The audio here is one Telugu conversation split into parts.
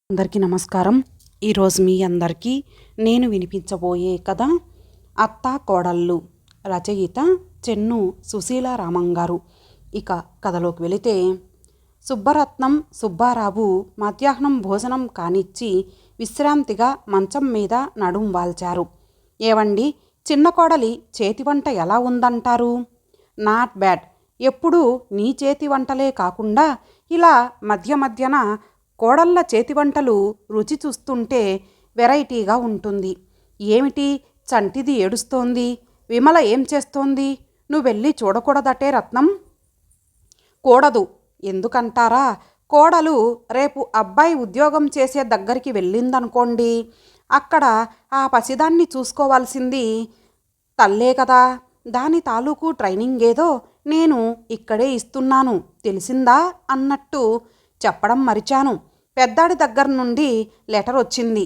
అందరికీ నమస్కారం. ఈరోజు మీ అందరికీ నేను వినిపించబోయే కథ అత్తా కోడళ్ళు. రచయిత చెన్ను సుశీలారామం గారు. ఇక కథలోకి వెళితే, సుబ్బరత్నం సుబ్బారావు మధ్యాహ్నం భోజనం కానిచ్చి విశ్రాంతిగా మంచం మీద నడుం వాల్చారు. ఏవండి, చిన్న కోడలి చేతి వంట ఎలా ఉందంటారు? Not bad. ఎప్పుడూ నీ చేతి వంటలే కాకుండా ఇలా మధ్య మధ్యన కోడళ్ళ చేతి వంటలు రుచి చూస్తుంటే వెరైటీగా ఉంటుంది. ఏమిటి చంటిది ఏడుస్తోంది? విమల ఏం చేస్తోంది? నువ్వెళ్ళి చూడకూడదటే రత్నం. కూడదు. ఎందుకంటారా? కోడలు రేపు అబ్బాయి ఉద్యోగం చేసే దగ్గరికి వెళ్ళిందనుకోండి, అక్కడ ఆ పసిదాన్ని చూసుకోవాల్సింది తల్లే కదా. దాని తాలూకు ట్రైనింగ్ ఏదో నేను ఇక్కడే ఇస్తున్నాను, తెలిసిందా అన్నట్టు చెప్పడం మరిచాను. పెద్దాడి దగ్గర నుండి లెటర్ వచ్చింది.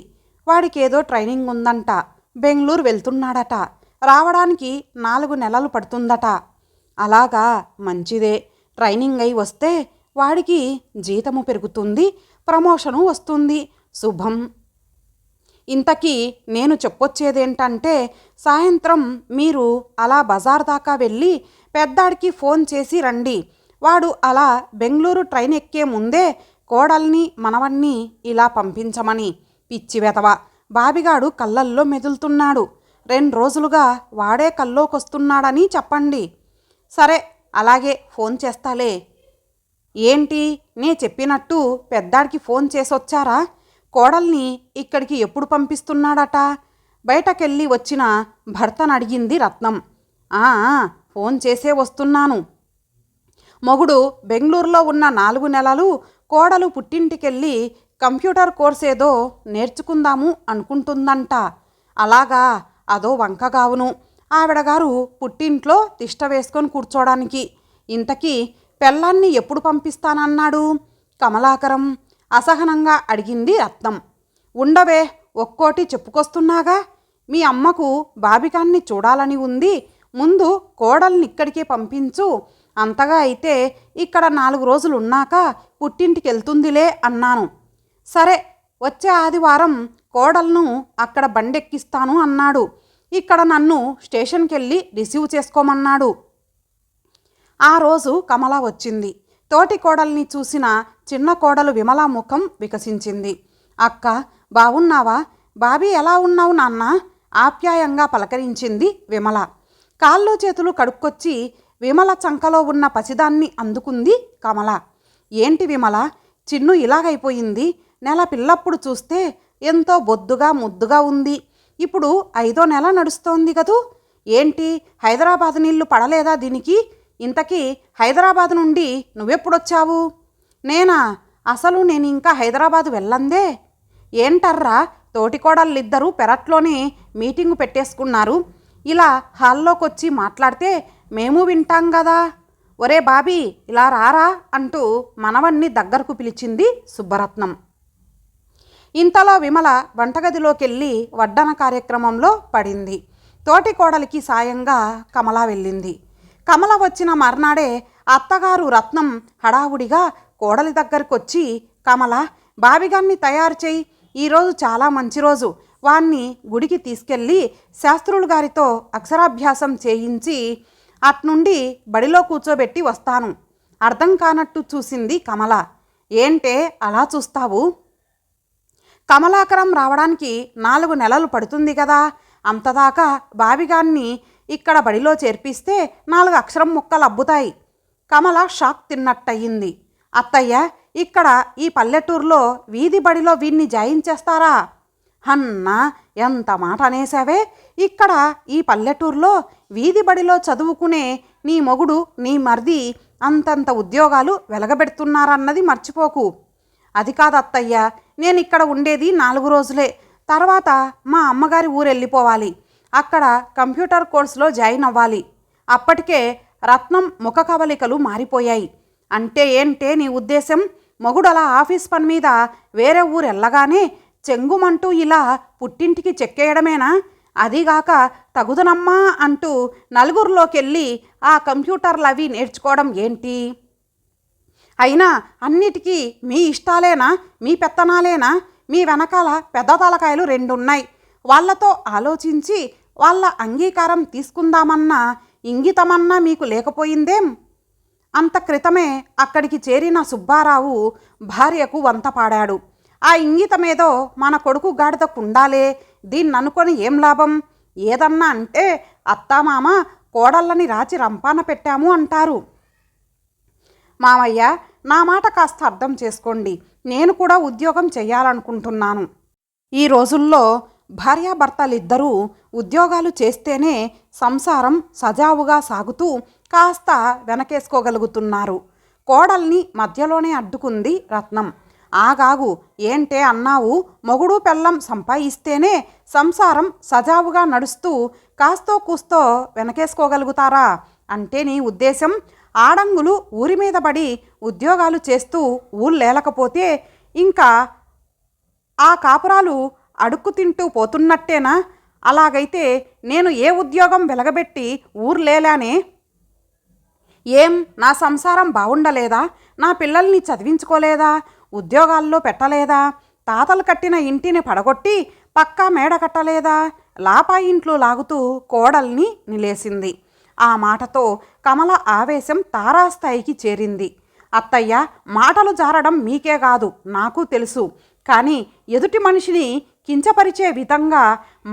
వాడికేదో ట్రైనింగ్ ఉందంట, బెంగళూరు వెళ్తున్నాడట. రావడానికి 4 నెలలు పడుతుందట. అలాగా, మంచిదే. ట్రైనింగ్ అయి వస్తే వాడికి జీతము పెరుగుతుంది, ప్రమోషను వస్తుంది. శుభం. ఇంతకీ నేను చెప్పొచ్చేదేంటంటే, సాయంత్రం మీరు అలా బజార్ దాకా వెళ్ళి పెద్దాడికి ఫోన్ చేసి రండి. వాడు అలా బెంగళూరు ట్రైన్ ఎక్కే ముందే కోడల్ని మనవణ్ణి ఇలా పంపించమని. పిచ్చి వెతవ, బాబిగాడు కళ్ళల్లో మెదులుతున్నాడు. 2 రోజులుగా వాడే కల్లోకొస్తున్నాడని చెప్పండి. సరే, అలాగే, ఫోన్ చేస్తాలే. ఏంటి, నే చెప్పినట్టు పెద్దాడికి ఫోన్ చేసొచ్చారా? కోడల్ని ఇక్కడికి ఎప్పుడు పంపిస్తున్నాడట? బయటకెళ్ళి వచ్చిన భర్తనడిగింది రత్నం. ఫోన్ చేసే వస్తున్నాను. మొగుడు బెంగళూరులో ఉన్న 4 నెలలు కోడలు పుట్టింటికెళ్ళి కంప్యూటర్ కోర్స్ ఏదో నేర్చుకుందాము అనుకుంటుందంట. అలాగా, అదో వంకగావును. ఆవిడగారు పుట్టింట్లో తిష్ట వేసుకొని కూర్చోడానికి. ఇంతకీ పెళ్ళాన్ని ఎప్పుడు పంపిస్తానన్నాడు కమలాకరం? అసహనంగా అడిగింది రత్నం. ఉండవే, ఒక్కోటి చెప్పుకొస్తున్నాగా. మీ అమ్మకు బాబికాన్ని చూడాలని ఉంది. ముందు కోడల్ని ఇక్కడికే పంపించు. అంతగా అయితే ఇక్కడ 4 రోజులు ఉన్నాక పుట్టింటికి వెళ్తుందిలే అన్నాను. సరే, వచ్చే ఆదివారం కోడలను అక్కడ బండెక్కిస్తాను అన్నాడు. ఇక్కడ నన్ను స్టేషన్కి వెళ్ళి రిసీవ్ చేసుకోమన్నాడు. ఆ రోజు కమల వచ్చింది. తోటి కోడల్ని చూసిన చిన్న కోడలు విమల ముఖం వికసించింది. అక్క, బావున్నావా? బాబీ ఎలా ఉన్నావు నాన్న? ఆప్యాయంగా పలకరించింది విమల. కాళ్ళు చేతులు కడుక్కొచ్చి విమల చంకలో ఉన్న పసిదాన్ని అందుకుంది కమల. ఏంటి విమల, చిన్ను ఇలాగైపోయింది? నెల పిల్లప్పుడు చూస్తే ఎంతో బొద్దుగా ముద్దుగా ఉంది. ఇప్పుడు 5వ నెల నడుస్తోంది కదూ. ఏంటి, హైదరాబాద్ నీళ్లు పడలేదా దీనికి? ఇంతకీ హైదరాబాద్ నుండి నువ్వెప్పుడొచ్చావు? నేనా? అసలు నేను ఇంకా హైదరాబాద్ వెళ్ళందే. ఏంటర్రా, తోటికోడళ్ళిద్దరూ పెరట్లోనే మీటింగు పెట్టేసుకున్నారు. ఇలా హాల్లోకొచ్చి మాట్లాడితే మేము వింటాం కదా. ఒరే బాబీ, ఇలా రారా అంటూ మనవన్ని దగ్గరకు పిలిచింది సుబ్బరత్నం. ఇంతలో విమల వంటగదిలోకెళ్ళి వడ్డన కార్యక్రమంలో పడింది. తోటి కోడలికి సాయంగా కమల వెళ్ళింది. కమల వచ్చిన మర్నాడే అత్తగారు రత్నం హడావుడిగా కోడలి దగ్గరకొచ్చి, కమల, బాబిగాన్ని తయారు చేయి. ఈరోజు చాలా మంచి రోజు. వాణ్ణి గుడికి తీసుకెళ్ళి శాస్త్రులు గారితో అక్షరాభ్యాసం చేయించి అట్నుండి బడిలో కూర్చోబెట్టి వస్తాను. అర్థం కానట్టు చూసింది కమల. ఏంటే అలా చూస్తావు? కమలాకరం రావడానికి 4 నెలలు పడుతుంది కదా. అంతదాకా బాబిగాన్ని ఇక్కడ బడిలో చేర్పిస్తే 4 అక్షరం ముక్కలు అబ్బుతాయి. కమల షాక్ తిన్నట్టయింది. అత్తయ్య, ఇక్కడ ఈ పల్లెటూరులో వీధి బడిలో వీణ్ణి జాయించేస్తారా? హన్నా, ఎంత మాట అనేసావే. ఇక్కడ ఈ పల్లెటూరులో వీధి బడిలో చదువుకునే నీ మొగుడు, నీ మర్ది అంతంత ఉద్యోగాలు వెలగబెడుతున్నారన్నది మర్చిపోకు. అది కాదు అత్తయ్య, నేను ఇక్కడ ఉండేది 4 రోజులే. తర్వాత మా అమ్మగారి ఊరెళ్ళిపోవాలి. అక్కడ కంప్యూటర్ కోర్సులో జాయిన్ అవ్వాలి. అప్పటికే రత్నం ముఖ కవలికలు మారిపోయాయి. అంటే ఏంటే నీ ఉద్దేశం? మొగుడు అలా ఆఫీస్ పని మీద వేరే ఊరు వెళ్ళగానే చెంగుమంటూ ఇలా పుట్టింటికి చెక్కేయడమేనా? అదిగాక తగుదనమ్మా అంటూ నలుగురిలోకెళ్ళి ఆ కంప్యూటర్లు అవి నేర్చుకోవడం ఏంటి? అయినా అన్నిటికీ మీ ఇష్టాలేనా, మీ పెత్తనాలేనా? మీ వెనకాల పెద్ద తలకాయలు రెండున్నాయి. వాళ్లతో ఆలోచించి వాళ్ళ అంగీకారం తీసుకుందామన్న ఇంగితమన్నా మీకు లేకపోయిందేం? అంత క్రితమే అక్కడికి చేరిన సుబ్బారావు భార్యకు వంత పాడాడు. ఆ ఇంగితమేదో మన కొడుకు గాడిదకుండాలే, దీన్ననుకొని ఏం లాభం? ఏదన్నా అంటే అత్తామామ కోడళ్ళని రాచి రంపాన పెట్టాము అంటారు. మామయ్య, నా మాట కాస్త అర్థం చేసుకోండి. నేను కూడా ఉద్యోగం చెయ్యాలనుకుంటున్నాను. ఈ రోజుల్లో భార్యాభర్తలిద్దరూ ఉద్యోగాలు చేస్తేనే సంసారం సజావుగా సాగుతూ కాస్త వెనకేసుకోగలుగుతున్నారు. కోడల్ని మధ్యలోనే అడ్డుకుంది రత్నం. ఆగాగు, ఏంటే అన్నావు? మొగుడు పెళ్ళం సంపాయిస్తేనే సంసారం సజావుగా నడుస్తూ కాస్తో కూస్తో వెనకేసుకోగలుగుతారా? అంటే నీ ఉద్దేశం ఆడంగులు ఊరి మీద పడి ఉద్యోగాలు చేస్తూ ఊళ్ళేలకపోతే ఇంకా ఆ కాపురాలు అడుక్కు తింటూ పోతున్నట్టేనా? అలాగైతే నేను ఏ ఉద్యోగం వెలగబెట్టి ఊర్లేలానే? ఏం నా సంసారం బాగుండలేదా? నా పిల్లల్ని చదివించుకోలేదా? ఉద్యోగాల్లో పెట్టలేదా? తాతలు కట్టిన ఇంటిని పడగొట్టి పక్కా మేడ కట్టలేదా? లాపాయింట్లు లాగుతూ కోడల్ని నిలేసింది. ఆ మాటతో కమల ఆవేశం తారాస్థాయికి చేరింది. అత్తయ్య, మాటలు జారడం మీకే కాదు, నాకు తెలుసు. కానీ ఎదుటి మనిషిని కించపరిచే విధంగా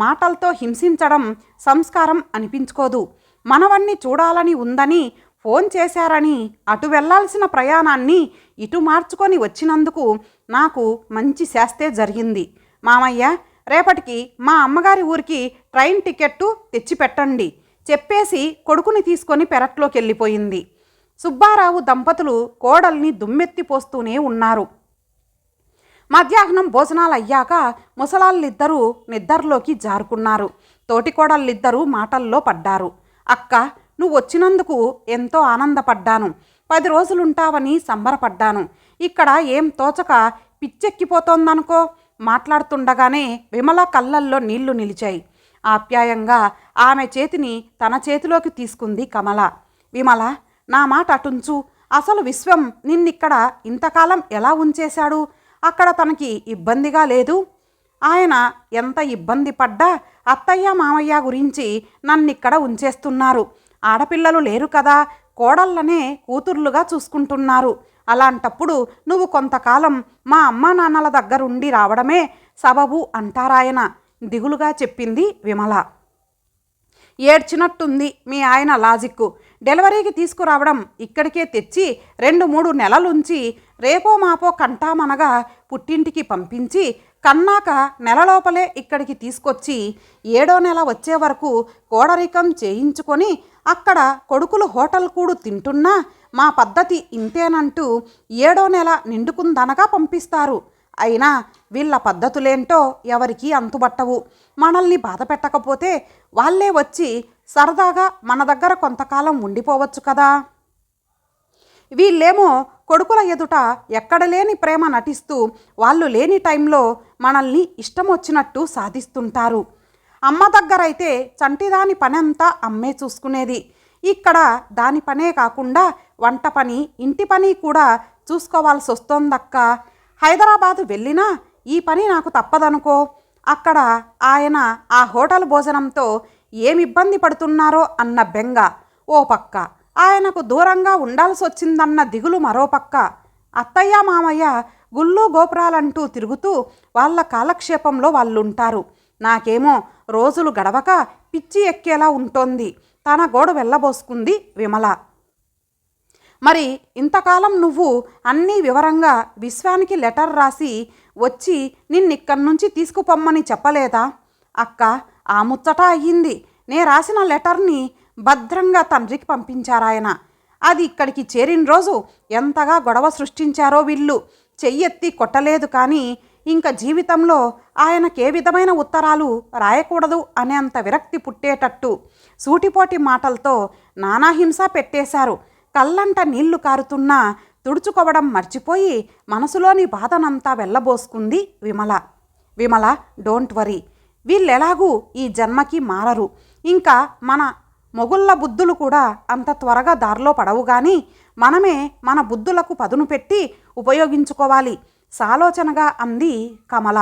మాటలతో హింసించడం సంస్కారం అనిపించుకోదు. మనవన్ని చూడాలని ఉందని ఫోన్ చేశారని అటు వెళ్లాల్సిన ప్రయాణాన్ని ఇటు మార్చుకొని వచ్చినందుకు నాకు మంచి శాస్తే జరిగింది. మామయ్య, రేపటికి మా అమ్మగారి ఊరికి ట్రైన్ టికెట్టు తెచ్చిపెట్టండి చెప్పేసి కొడుకుని తీసుకొని పెరట్లోకి వెళ్ళిపోయింది. సుబ్బారావు దంపతులు కోడల్ని దుమ్మెత్తిపోస్తూనే ఉన్నారు. మధ్యాహ్నం భోజనాలయ్యాక ముసలాళ్ళిద్దరూ నిద్రలోకి జారుకున్నారు. తోటికోడళ్ళిద్దరూ మాటల్లో పడ్డారు. అక్క, నువ్వు వచ్చినందుకు ఎంతో ఆనందపడ్డాను. 10 రోజులుంటావని సంబరపడ్డాను. ఇక్కడ ఏం తోచక పిచ్చెక్కిపోతోందనుకో. మాట్లాడుతుండగానే విమల కళ్ళల్లో నీళ్లు నిలిచాయి. ఆప్యాయంగా ఆమె చేతిని తన చేతిలోకి తీసుకుంది కమల. విమల, నా మాట అటుంచు. అసలు విశ్వం నిన్నిక్కడ ఇంతకాలం ఎలా ఉంచేశాడు? అక్కడ తనకి ఇబ్బందిగా లేదు? ఆయన ఎంత ఇబ్బంది పడ్డా అత్తయ్య మామయ్య గురించి నన్నిక్కడ ఉంచేస్తున్నారు. ఆడపిల్లలు లేరు కదా, కోడళ్ళనే కూతుర్లుగా చూసుకుంటున్నారు. అలాంటప్పుడు నువ్వు కొంతకాలం మా అమ్మా నాన్నల దగ్గరుండి రావడమే సబబు అంటారాయన దిగులుగా చెప్పింది విమల. ఏడ్చినట్టుంది మీ ఆయన లాజిక్కు. డెలివరీకి తీసుకురావడం ఇక్కడికే తెచ్చి 2-3 నెలలుంచి రేపో మాపో కంటామనగా పుట్టింటికి పంపించి కన్నాక నెలలోపలే ఇక్కడికి తీసుకొచ్చి 7వ నెల వచ్చే వరకు కోడరికం చేయించుకొని అక్కడ కొడుకులు హోటల్ కూడు తింటున్నా మా పద్ధతి ఇంతేనంటూ 7వ నెల నిండుకుందనగా పంపిస్తారు. అయినా వీళ్ళ పద్ధతులేంటో ఎవరికీ అంతుబట్టవు. మనల్ని బాధ పెట్టకపోతే వాళ్ళే వచ్చి సరదాగా మన దగ్గర కొంతకాలం ఉండిపోవచ్చు కదా. వీళ్ళేమో కొడుకుల ఎదుట ఎక్కడ లేని ప్రేమ నటిస్తూ వాళ్ళు లేని టైంలో మనల్ని ఇష్టం వచ్చినట్టు సాధిస్తుంటారు. అమ్మ దగ్గరైతే చంటిదాని పనంతా అమ్మే చూసుకునేది. ఇక్కడ దాని పనే కాకుండా వంట పని, ఇంటి పని కూడా చూసుకోవాల్సి వస్తోందక్క. హైదరాబాదు వెళ్ళినా ఈ పని నాకు తప్పదనుకో. అక్కడ ఆయన ఆ హోటల్ భోజనంతో ఏమిబ్బంది పడుతున్నారో అన్న బెంగ ఓ పక్క, ఆయనకు దూరంగా ఉండాల్సి వచ్చిందన్న దిగులు మరో పక్క. అత్తయ్య మామయ్య గుళ్ళు గోపురాలంటూ తిరుగుతూ వాళ్ళ కాలక్షేపంలో వాళ్ళుంటారు. నాకేమో రోజులు గడవక పిచ్చి ఎక్కేలా ఉంటోంది. తన గోడు వెళ్ళబోసుకుంది విమల. మరి ఇంతకాలం నువ్వు అన్నీ వివరంగా విశ్వానికి లెటర్ రాసి వచ్చి నిన్నిక్కడి నుంచి తీసుకుపొమ్మని చెప్పలేదా? అక్క, ఆ ముచ్చట అయ్యింది. నే రాసిన లెటర్ని భద్రంగా తండ్రికి పంపించారాయన. అది ఇక్కడికి చేరిన రోజు ఎంతగా గొడవ సృష్టించారో వీళ్ళు. చెయ్యెత్తి కొట్టలేదు కానీ ఇంకా జీవితంలో ఆయనకే విధమైన ఉత్తరాలు రాయకూడదు అనేంత విరక్తి పుట్టేటట్టు సూటిపోటి మాటలతో నానాహింస పెట్టేశారు. కళ్ళంట నీళ్లు కారుతున్నా తుడుచుకోవడం మర్చిపోయి మనసులోని బాధనంతా వెళ్ళబోసుకుంది విమల. Vimala, don't worry. వీళ్ళెలాగూ ఈ జన్మకి మారరు. ఇంకా మన మొగుళ్ళ బుద్ధులు కూడా అంత త్వరగా దారిలో పడవు గాని మనమే మన బుద్ధులకు పదును పెట్టి ఉపయోగించుకోవాలి సాలోచనగా అంది కమల.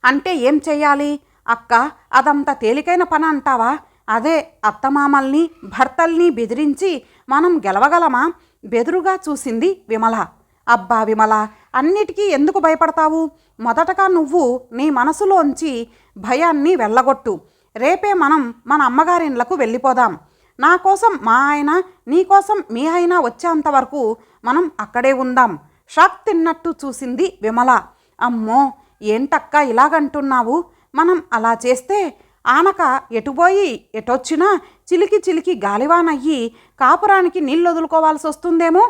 అంటే ఏం చెయ్యాలి అక్క? అదంత తేలికైన పని అంటావా? అదే అత్తమామల్ని భర్తల్ని బెదిరించి మనం గెలవగలమా? బెదురుగా చూసింది విమల. అబ్బా విమల, అన్నిటికీ ఎందుకు భయపడతావు? మొదటగా నువ్వు నీ మనసులోంచి భయాన్ని వెళ్ళగొట్టు. రేపే మనం మన అమ్మగారిండ్లకు వెళ్ళిపోదాం. నా కోసం మా ఆయన, నీ కోసం మీ ఆయన వచ్చేంతవరకు మనం అక్కడే ఉందాం. షాక్ తిన్నట్టు చూసింది విమల. అమ్మో ఏంటక్క ఇలాగంటున్నావు? మనం అలా చేస్తే ఆనక ఎటుపోయి ఎటొచ్చినా చిలికి చిలికి గాలివానయ్యి కాపురానికి నీళ్ళొదులుకోవాల్సి వస్తుందేమో.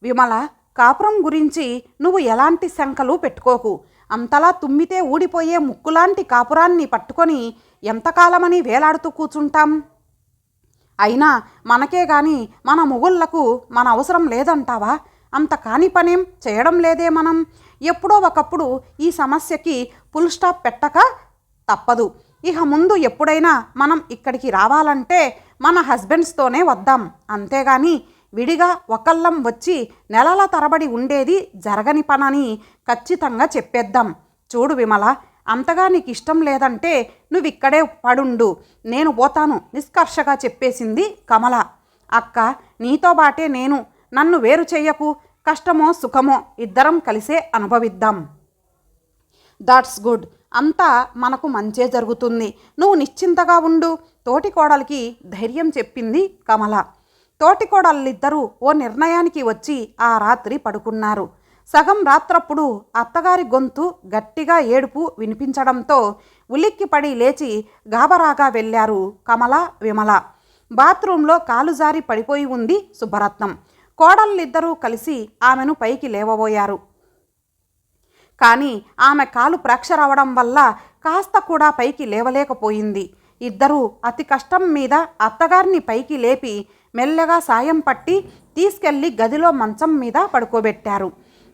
విమల, కాపురం గురించి నువ్వు ఎలాంటి శంకలు పెట్టుకోకు. అంతలా తుమ్మితే ఊడిపోయే ముక్కులాంటి కాపురాన్ని పట్టుకొని ఎంతకాలమని వేలాడుతూ కూర్చుంటాం? అయినా మనకే గాని మన మొగుళ్లకు మన అవసరం లేదంటావా? అంత కాని పనేం చేయడం లేదే మనం. ఎప్పుడో ఒకప్పుడు ఈ సమస్యకి ఫుల్ స్టాప్ పెట్టక తప్పదు. ఇక ముందు ఎప్పుడైనా మనం ఇక్కడికి రావాలంటే మన హస్బెండ్స్తోనే వద్దాం. అంతేగాని విడిగా ఒకళ్ళం వచ్చి నెలల తరబడి ఉండేది జరగని పనని ఖచ్చితంగా చెప్పేద్దాం. చూడు విమల, అంతగా నీకు ఇష్టం లేదంటే నువ్విక్కడే పడుండు, నేను పోతాను నిష్కర్షగా చెప్పేసింది కమల. అక్క, నీతో బాటే నేను. నన్ను వేరు చెయ్యకు. కష్టమో సుఖమో ఇద్దరం కలిసే అనుభవిద్దాం. That's good. అంతా మనకు మంచే జరుగుతుంది. నువ్వు నిశ్చింతగా ఉండు. తోటికోడలికి ధైర్యం చెప్పింది కమల. తోటికోడళ్ళిద్దరూ ఓ నిర్ణయానికి వచ్చి ఆ రాత్రి పడుకున్నారు. సగం రాత్రప్పుడు అత్తగారి గొంతు గట్టిగా ఏడుపు వినిపించడంతో ఉలిక్కిపడి లేచి గాబరాగా వెళ్ళారు కమల, విమల. బాత్రూంలో కాలు జారి పడిపోయి ఉంది సుబ్బరత్నం. కోడళ్ళిద్దరూ కలిసి ఆమెను పైకి లేవబోయారు. కానీ ఆమె కాలు ఫ్రాక్చర్ అవడం వల్ల కాస్త కూడా పైకి లేవలేకపోయింది. ఇద్దరూ అతి కష్టం మీద అత్తగారిని పైకి లేపి మెల్లగా సాయం పట్టి తీసుకెళ్లి గదిలో మంచం మీద పడుకోబెట్టారు.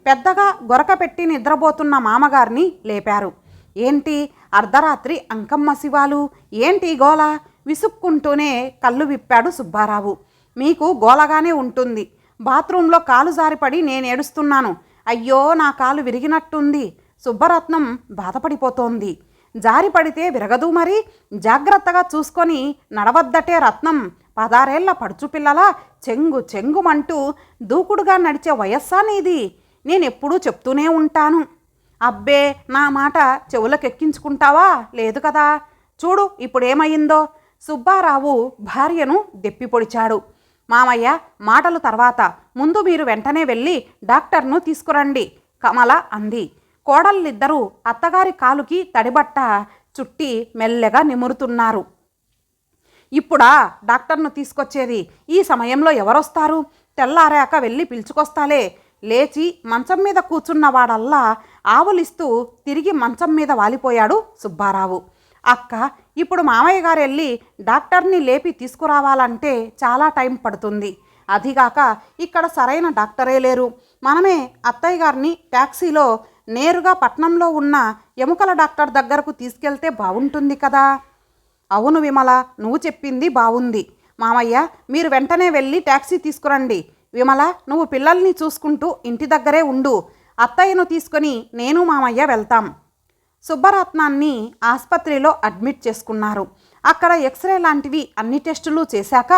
పెద్దగా గొరక పెట్టి నిద్రపోతున్న మామగారిని లేపారు. ఏంటి అర్ధరాత్రి అంకమ్మ శివాలు, ఏంటి గోల? విసుక్కుంటూనే కళ్ళు విప్పాడు సుబ్బారావు. మీకు గోలగానే ఉంటుంది. బాత్రూంలో కాలు జారిపడి నేనేడుస్తున్నాను. అయ్యో నా కాలు విరిగినట్టుంది. సుబ్బరత్నం బాధపడిపోతోంది. జారి పడితే విరగదు మరి. జాగ్రత్తగా చూసుకొని నడవద్దటే రత్నం. 16 పడుచుపిల్లలా చెంగు చెంగుమంటూ దూకుడుగా నడిచే వయస్సా నీది? నేనెప్పుడూ చెప్తూనే ఉంటాను. అబ్బే, నా మాట చెవులకెక్కించుకుంటావా? లేదు కదా. చూడు ఇప్పుడేమయ్యిందో. సుబ్బారావు భార్యను దెప్పి పొడిచాడు. మామయ్య, మాటలు తర్వాత, ముందు మీరు వెంటనే వెళ్ళి డాక్టర్ను తీసుకురండి, కమల అంది. కోడళ్ళిద్దరూ అత్తగారి కాలుకి తడిబట్ట చుట్టి మెల్లగా నిమురుతున్నారు. ఇప్పుడా డాక్టర్ను తీసుకొచ్చేది? ఈ సమయంలో ఎవరొస్తారు? తెల్లారాక వెళ్ళి పిలుచుకొస్తాలే. లేచి మంచం మీద కూర్చున్నవాడల్లా ఆవులిస్తూ తిరిగి మంచం మీద వాలిపోయాడు సుబ్బారావు. అక్క, ఇప్పుడు మామయ్య గారు వెళ్ళి డాక్టర్ని లేపి తీసుకురావాలంటే చాలా టైం పడుతుంది. అదిగాక ఇక్కడ సరైన డాక్టరే లేరు. మనమే అత్తయ్య గారిని ట్యాక్సీలో నేరుగా పట్నంలో ఉన్న ఎముకల డాక్టర్ దగ్గరకు తీసుకెళ్తే బాగుంటుంది కదా. అవును విమల, నువ్వు చెప్పింది బాగుంది. మామయ్య, మీరు వెంటనే వెళ్ళి ట్యాక్సీ తీసుకురండి. విమల, నువ్వు పిల్లల్ని చూసుకుంటూ ఇంటి దగ్గరే ఉండు. అత్తయ్యను తీసుకొని నేను మామయ్య వెళ్తాం. సుబ్బరత్నాన్ని ఆసుపత్రిలో అడ్మిట్ చేసుకున్నారు. అక్కడ ఎక్స్రే లాంటివి అన్ని టెస్టులు చేశాక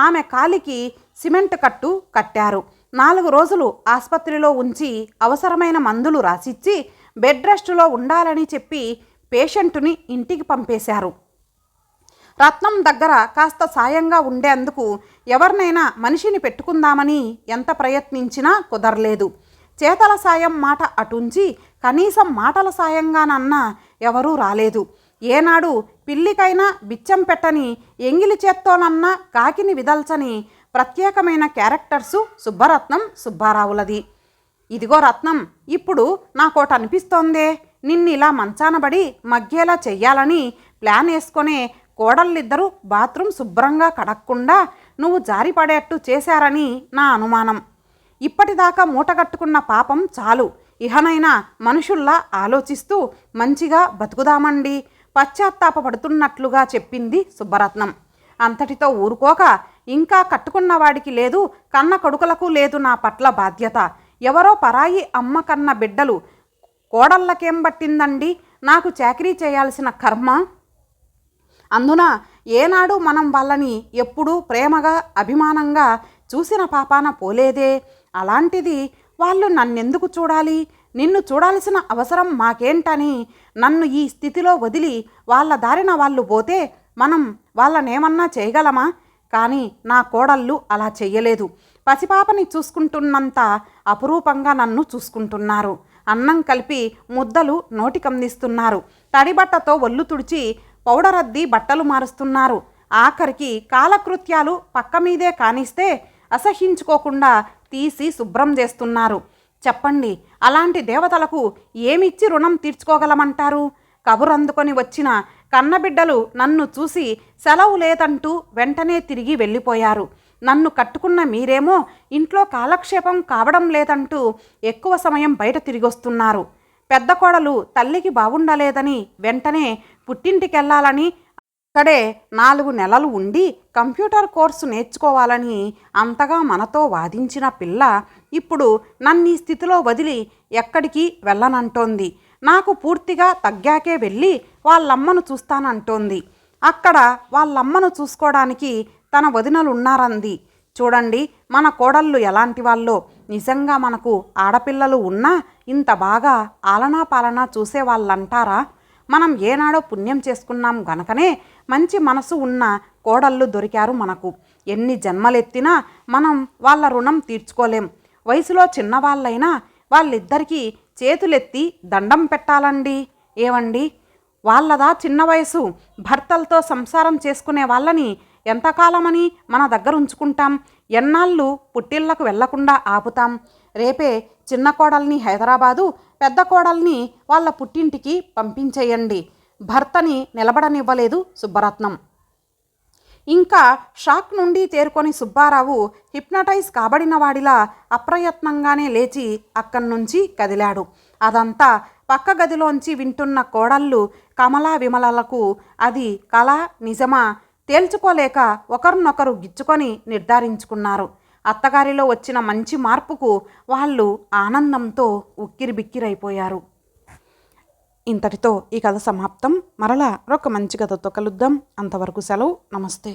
ఆమె కాలికి సిమెంట్ కట్టు కట్టారు. 4 రోజులు ఆసుపత్రిలో ఉంచి అవసరమైన మందులు రాసిచ్చి బెడ్ రెస్టులో ఉండాలని చెప్పి పేషెంటుని ఇంటికి పంపేశారు. రత్నం దగ్గర కాస్త సాయంగా ఉండేందుకు ఎవరినైనా మనిషిని పెట్టుకుందామని ఎంత ప్రయత్నించినా కుదరలేదు. చేతల సాయం మాట అటుంచి కనీసం మాటల సాయంగానన్నా ఎవరూ రాలేదు. ఏనాడు పిల్లికైనా బిచ్చం పెట్టని, ఎంగిలి చేత్తోనన్నా కాకిని విదల్చని ప్రత్యేకమైన క్యారెక్టర్సు సుబ్బరత్నం, సుబ్బారావులది. ఇదిగో రత్నం, ఇప్పుడు నాకోట అనిపిస్తోందే. నిన్నిలా మంచానబడి మగ్గేలా చెయ్యాలని ప్లాన్ వేసుకొనే కోడళ్ళిద్దరూ బాత్రూమ్ శుభ్రంగా కడక్కుండా నువ్వు జారిపడేట్టు చేశారని నా అనుమానం. ఇప్పటిదాకా మూటగట్టుకున్న పాపం చాలు. ఇహనైనా మనుషుల్లా ఆలోచిస్తూ మంచిగా బతుకుదామండి, పశ్చాత్తాపడుతున్నట్లుగా చెప్పింది సుబ్బరత్నం. అంతటితో ఊరుకోక, ఇంకా కట్టుకున్నవాడికి లేదు, కన్న కొడుకులకు లేదు నా పట్ల బాధ్యత, ఎవరో పరాయి అమ్మ కన్న బిడ్డలు కోడళ్ళకేం పట్టిందండి, నాకు చాకరీ చేయాల్సిన కర్మ. అందున ఏనాడు మనం వాళ్ళని ఎప్పుడూ ప్రేమగా అభిమానంగా చూసిన పాపాన పోలేదే. అలాంటిది వాళ్ళు నన్నెందుకు చూడాలి, నిన్ను చూడాల్సిన అవసరం మాకేంటని నన్ను ఈ స్థితిలో వదిలి వాళ్ళ దారిన వాళ్ళు పోతే మనం వాళ్ళనేమన్నా చేయగలమా? కానీ నా కోడళ్ళు అలా చెయ్యలేదు. పసిపాపని చూసుకుంటున్నంత అపురూపంగా నన్ను చూసుకుంటున్నారు. అన్నం కలిపి ముద్దలు నోటికందిస్తున్నారు. తడిబట్టతో ఒళ్ళు తుడిచి పౌడరద్ది బట్టలు మారుస్తున్నారు. ఆఖరికి కాలకృత్యాలు పక్క మీదే కానిస్తే అసహించుకోకుండా తీసి శుభ్రం చేస్తున్నారు. చెప్పండి, అలాంటి దేవతలకు ఏమిచ్చి రుణం తీర్చుకోగలమంటారు? కబురందుకొని వచ్చిన కన్నబిడ్డలు నన్ను చూసి సెలవు లేదంటూ వెంటనే తిరిగి వెళ్ళిపోయారు. నన్ను కట్టుకున్న మీరేమో ఇంట్లో కాలక్షేపం కావడం లేదంటూ ఎక్కువ సమయం బయట తిరిగొస్తున్నారు. పెద్ద కోడలు తల్లికి బాగుండలేదని వెంటనే పుట్టింటికెళ్ళాలని, అక్కడే 4 నెలలు ఉండి కంప్యూటర్ కోర్సు నేర్చుకోవాలని అంతగా మనతో వాదించిన పిల్ల ఇప్పుడు నన్ను ఈ స్థితిలో వదిలి ఎక్కడికి వెళ్ళనంటోంది. నాకు పూర్తిగా తగ్గాకే వెళ్ళి వాళ్ళమ్మను చూస్తానంటోంది. అక్కడ వాళ్ళమ్మను చూసుకోవడానికి తన వదినలు ఉన్నారంది. చూడండి మన కోడళ్ళు ఎలాంటి వాళ్ళో. నిజంగా మనకు ఆడపిల్లలు ఉన్నా ఇంత బాగా ఆలనా పాలనా చూసేవాళ్ళంటారా? మనం ఏనాడో పుణ్యం చేసుకున్నాం గనకనే మంచి మనసు ఉన్న కోడళ్ళు దొరికారు మనకు. ఎన్ని జన్మలెత్తినా మనం వాళ్ళ రుణం తీర్చుకోలేం. వయసులో చిన్నవాళ్ళైనా వాళ్ళిద్దరికీ చేతులెత్తి దండం పెట్టాలండి. ఏవండి, వాళ్ళదా చిన్న వయసు. భర్తలతో సంసారం చేసుకునే వాళ్ళని ఎంతకాలమని మన దగ్గర ఉంచుకుంటాం? ఎన్నాళ్ళు పుట్టిళ్లకు వెళ్లకుండా ఆపుతాం? రేపే చిన్న కోడల్ని హైదరాబాదు, పెద్ద కోడల్ని వాళ్ళ పుట్టింటికి పంపించేయండి. భర్తని నిలబడనివ్వలేదు సుబ్బరత్నం. ఇంకా షాక్ నుండి తేరుకొని సుబ్బారావు హిప్నటైజ్ కాబడిన వాడిలా అప్రయత్నంగానే లేచి అక్కడి నుంచి కదిలాడు. అదంతా పక్క గదిలోంచి వింటున్న కోడళ్ళు కమలా విమలలకు అది కళ నిజమా తేల్చుకోలేక ఒకరినొకరు గిచ్చుకొని నిర్ధారించుకున్నారు. అత్తగారిలో వచ్చిన మంచి మార్పుకు వాళ్ళు ఆనందంతో ఉక్కిరిబిక్కిరైపోయారు. ఇంతటితో ఈ కథ సమాప్తం. మరలా ఒక మంచి కథతో కలుద్దాం. అంతవరకు సెలవు. నమస్తే.